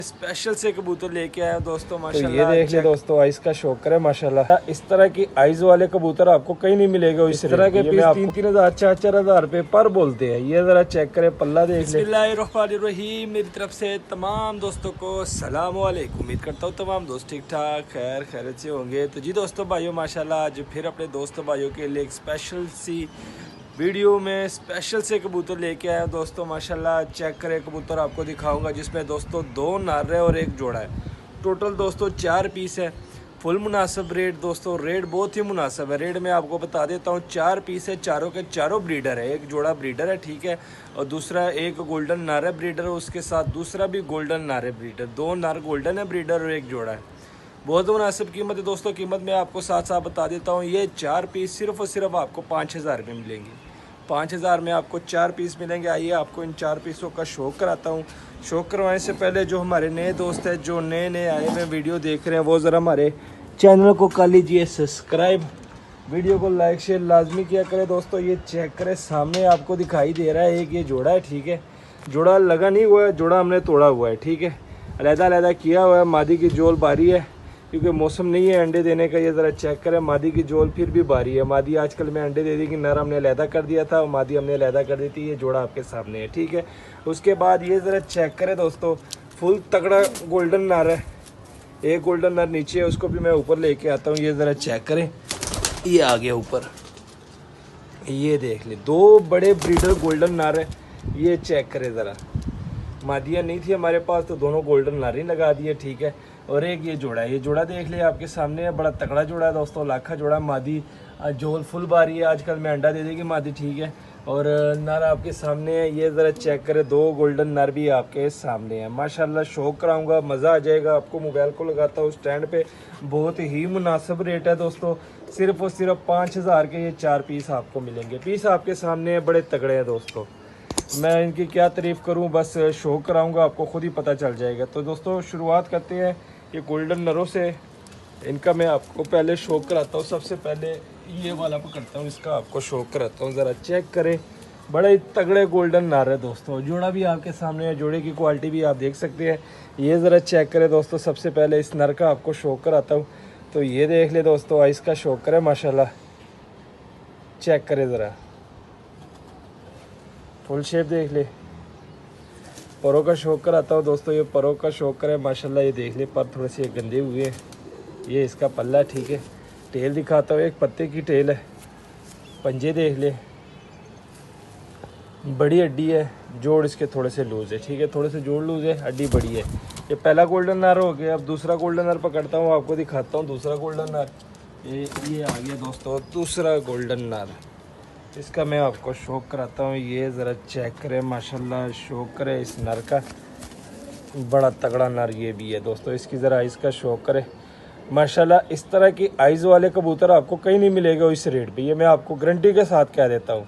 Special से कबूतर लेके आया दोस्तों माशाल्लाह। तो ये देख ले दोस्तों, आइस का शौकर है माशाल्लाह। इस तरह की आइज वाले कबूतर आपको कहीं नहीं मिलेगा। इस तरह के पीस 3-3 हज़ार 4-4 हज़ार रुपए पर बोलते हैं। ये जरा चेक करे, पल्ला देख ले। बिस्मिल्लाहिर्रहमानिर्रहीम। मेरी तरफ से तमाम दोस्तों को सलाम वालेकुम। उम्मीद करता हूँ तमाम दोस्त ठीक ठाक खैर खैरियत से होंगे। तो जी दोस्तों भाइयों माशाल्लाह आज फिर अपने दोस्तों भाइयों के लिए एक स्पेशल सी वीडियो में स्पेशल से कबूतर लेके आया दोस्तों माशाल्लाह। चेक करें कबूतर आपको दिखाऊंगा, जिसमें दोस्तों 2 नार है और 1 जोड़ा है। टोटल दोस्तों 4 पीस है। फुल मुनासिब रेट दोस्तों, रेट बहुत ही मुनासिब है। रेट मैं आपको बता देता हूँ। 4 पीस है, चारों के चारों ब्रीडर है। 1 जोड़ा ब्रीडर है, ठीक है, और दूसरा एक गोल्डन नार है ब्रीडर, उसके साथ दूसरा भी गोल्डन नार है ब्रीडर। 2 नार गोल्डन है ब्रीडर और 1 जोड़ा है। बहुत मुनासिब कीमत है दोस्तों। कीमत मैं आपको साथ साथ बता देता हूँ। ये 4 पीस सिर्फ और सिर्फ आपको 5,000 रुपये मिलेंगे। 5,000 में आपको 4 पीस मिलेंगे। आइए आपको इन 4 पीसों का शौक कराता हूँ। शौक करवाने से पहले जो हमारे नए दोस्त हैं, जो नए नए आए हुए वीडियो देख रहे हैं, वो ज़रा हमारे चैनल को कर लीजिए सब्सक्राइब। वीडियो को लाइक शेयर लाजमी किया करें दोस्तों। ये चेक करें, सामने आपको दिखाई दे रहा है एक ये जोड़ा है, ठीक है। जोड़ा लगा नहीं हुआ है, जोड़ा हमने तोड़ा हुआ है, ठीक है। अलहदा किया हुआ है। मादी की जोल बारी है क्योंकि मौसम नहीं है अंडे देने का। ये ज़रा चेक करें, मादी की जोल फिर भी बारी है। मादी आजकल में अंडे दे देगी। नर हमने अलहदा कर दिया था और मादी हमने अलहदा कर दी थी। ये जोड़ा आपके सामने है, ठीक है। उसके बाद ये ज़रा चेक करें दोस्तों, फुल तगड़ा गोल्डन नर है। एक गोल्डन नर नीचे है, उसको भी मैं ऊपर लेके आता हूँ। ये ज़रा चेक करें, ये आ गया ऊपर। ये देख ले, 2 बड़े ब्रीडर गोल्डन नर है। ये चेक करें ज़रा, मादियाँ नहीं थी हमारे पास तो दोनों गोल्डन नर ही लगा दिए, ठीक है। और एक ये जोड़ा है। ये जोड़ा देख ले आपके सामने है, बड़ा तगड़ा जोड़ा है दोस्तों, लाखा जोड़ा। मादी जोल फुल बारी है, आजकल में अंडा दे देगी मादी, ठीक है। और नर आपके सामने है। ये ज़रा चेक करें, 2 गोल्डन नर भी आपके सामने हैं माशाल्लाह। शौक कराऊंगा, मज़ा आ जाएगा आपको। मोबाइल को लगाता हूँ स्टैंड पे। बहुत ही मुनासिब रेट है दोस्तों। सिर्फ और सिर्फ 5,000 के ये 4 पीस आपको मिलेंगे। पीस आपके सामने है, बड़े तगड़े हैं दोस्तों। मैं इनकी क्या तारीफ़ करूं, बस शौक कराऊंगा, आपको खुद ही पता चल जाएगा। तो दोस्तों शुरुआत करते हैं ये गोल्डन नरों से। इनका मैं आपको पहले शौक कराता हूं। सबसे पहले ये वाला पकड़ता हूं, इसका आपको शौक कराता हूं। ज़रा चेक करें, बड़े तगड़े गोल्डन नर है दोस्तों। जोड़ा भी आपके सामने है, जोड़े की क्वालिटी भी आप देख सकते हैं। ये ज़रा चेक करें दोस्तों। सबसे पहले इस नर का आपको शौक कराता हूँ। तो ये देख ले दोस्तों, इसका शौक करें माशाल्लाह। चेक करें ज़रा, फुल शेप देख ले। परों का शौक कराता हूँ दोस्तों। ये परों का शौक करे माशाल्लाह। ये देख ले, पर थोड़े से गंदे हुए हैं। ये इसका पल्ला, ठीक है। टेल दिखाता हूँ, एक पत्ते की टेल है। पंजे देख ले, बड़ी हड्डी है। जोड़ इसके थोड़े से लूज़ है, ठीक है, थोड़े से जोड़ लूज़ है, हड्डी बड़ी है। ये पहला गोल्डन नर हो गया। अब दूसरा गोल्डन नर पकड़ता हूँ, आपको दिखाता हूँ दूसरा गोल्डन नर। ये आ गया दोस्तों दूसरा गोल्डन नर। इसका मैं आपको शौक कराता हूँ। ये ज़रा चेक करें माशाल्लाह, शौक करें इस नर का। बड़ा तगड़ा नर ये भी है दोस्तों। इसकी ज़रा आइज़ का शौक करें माशाल्लाह। इस तरह की आइज़ वाले कबूतर आपको कहीं नहीं मिलेगा इस रेट पे। ये मैं आपको गारंटी के साथ कह देता हूँ।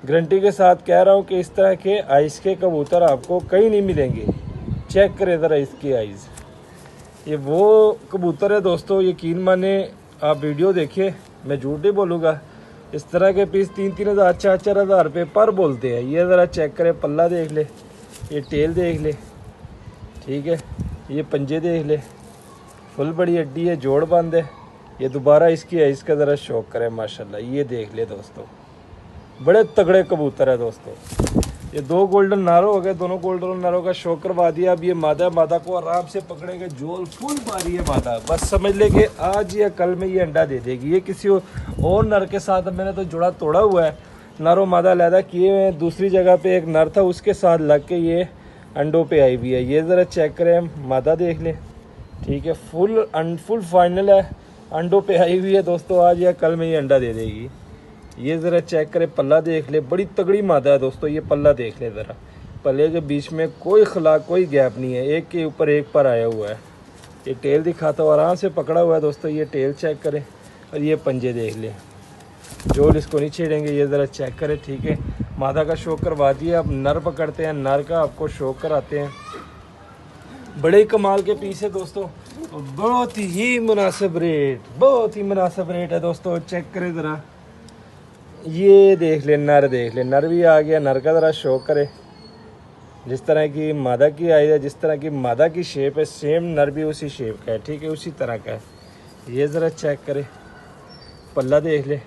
गारंटी के साथ कह रहा हूँ कि इस तरह के आइज़ के कबूतर आपको कहीं नहीं मिलेंगे। चेक करें ज़रा इसकी आइज़। ये वो कबूतर है दोस्तों, यकीन माने आप वीडियो देखिए, मैं झूठ नहीं बोलूँगा। इस तरह के पीस 3-3 हज़ार 4-4 हज़ार रुपये पर बोलते हैं। ये ज़रा चेक करें, पल्ला देख ले, ये टेल देख ले, ठीक है। ये पंजे देख ले, फुल बड़ी हड्डी है, जोड़ बंद है। ये दोबारा इसकी है, इसका ज़रा शौक करें माशाल्लाह। ये देख ले दोस्तों, बड़े तगड़े कबूतर है दोस्तों। ये 2 गोल्डन नारों हो गए, दोनों गोल्डन नारों का शौक करवा दिया। अब ये मादा को आराम से पकड़ेंगे। जोल फुल बारी है मादा, बस समझ ले कि आज या कल में ये अंडा दे देगी। ये किसी और नर के साथ, मैंने तो जोड़ा तोड़ा हुआ है, नरों मादा अलहदा किए हुए हैं। दूसरी जगह पे एक नर था, उसके साथ लग के ये अंडों पे आई हुई है। ये ज़रा चेक करें, मादा देख ले, ठीक है। फुल फाइनल है, अंडों पे आई हुई है दोस्तों। आज या कल में ये अंडा दे देगी। ये ज़रा चेक करें, पल्ला देख ले, बड़ी तगड़ी मादा है दोस्तों। ये पल्ला देख ले ज़रा, पल्ले के बीच में कोई खला, कोई गैप नहीं है, एक के ऊपर एक पर आया हुआ है। ये टेल दिखाता हूँ, आराम से पकड़ा हुआ है दोस्तों। ये टेल चेक करें और ये पंजे देख ले, जोड़ इसको नहीं छेड़ेंगे। ये ज़रा चेक करें, ठीक है। मादा का शौक करवा दिया, अब नर पकड़ते हैं। नर का आपको शौक कराते हैं। बड़े ही कमाल के पीस है दोस्तों, बहुत ही मुनासिब रेट, बहुत ही मुनासिब रेट है दोस्तों। चेक करें ज़रा, ये देख ले, नर देख ले, नर भी आ गया। नर का ज़रा शौक करे, जिस तरह की मादा की आई है, जिस तरह की मादा की शेप है, सेम नर भी उसी शेप का है, ठीक है, उसी तरह का है। ये ज़रा चेक करें, पल्ला देख ले,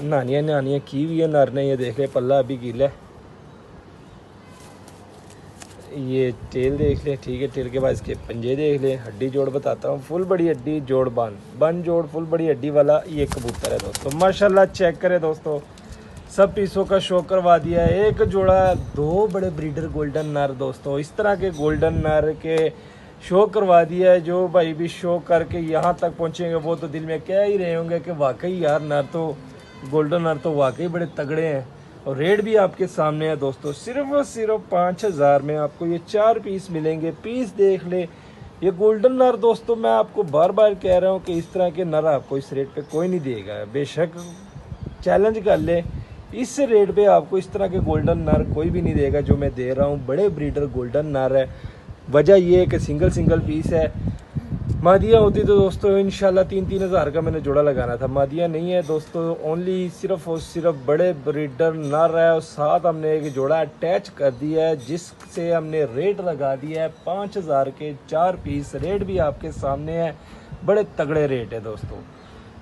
नानियाँ की हुई है नर ने, ये देख ले पल्ला अभी गीला है। ये टेल देख ले, ठीक है, टेल के बाद इसके पंजे देख ले। हड्डी जोड़ बताता हूँ, फुल बड़ी हड्डी जोड़ बन जोड़ फुल बड़ी हड्डी वाला ये कबूतर है दोस्तों। माशाल्लाह चेक करें दोस्तों, सब पीसों का शो करवा दिया है। एक जोड़ा 2 बड़े ब्रीडर गोल्डन नर दोस्तों, इस तरह के गोल्डन नर के शो करवा दिया है। जो भाई भी शो करके यहाँ तक पहुँचेंगे वो तो दिल में कह ही रहे होंगे कि वाकई यार नर तो गोल्डन नर तो वाकई बड़े तगड़े हैं। और रेट भी आपके सामने है दोस्तों, सिर्फ और सिर्फ 5000 में आपको ये 4 पीस मिलेंगे। पीस देख ले, ये गोल्डन नर दोस्तों, मैं आपको बार बार कह रहा हूँ कि इस तरह के नर आपको इस रेट पे कोई नहीं देगा। बेशक चैलेंज कर ले, इस रेट पे आपको इस तरह के गोल्डन नर कोई भी नहीं देगा जो मैं दे रहा हूँ। बड़े ब्रीडर गोल्डन नर है। वजह ये है कि सिंगल पीस है। मादिया होती तो दोस्तों इंशाल्लाह 3-3 हज़ार का मैंने जोड़ा लगाना था। मादिया नहीं है दोस्तों, ओनली सिर्फ और सिर्फ बड़े ब्रीडर नर है। और साथ हमने एक जोड़ा अटैच कर दिया है जिससे हमने रेट लगा दिया है 5000 के 4 पीस। रेट भी आपके सामने है, बड़े तगड़े रेट है दोस्तों।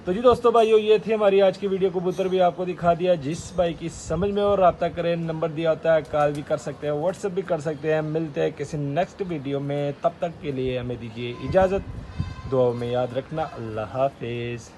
तो जी दोस्तों भाइयों, ये थी हमारी आज की वीडियो। कबूतर भी आपको दिखा दिया। जिस भाई की समझ में और रब्ता करें, नंबर दिया होता है, कॉल भी कर सकते हैं, व्हाट्सएप भी कर सकते हैं। मिलते हैं किसी नेक्स्ट वीडियो में, तब तक के लिए हमें दीजिए इजाज़त। दुआओं में याद रखना। अल्लाह हाफिज़।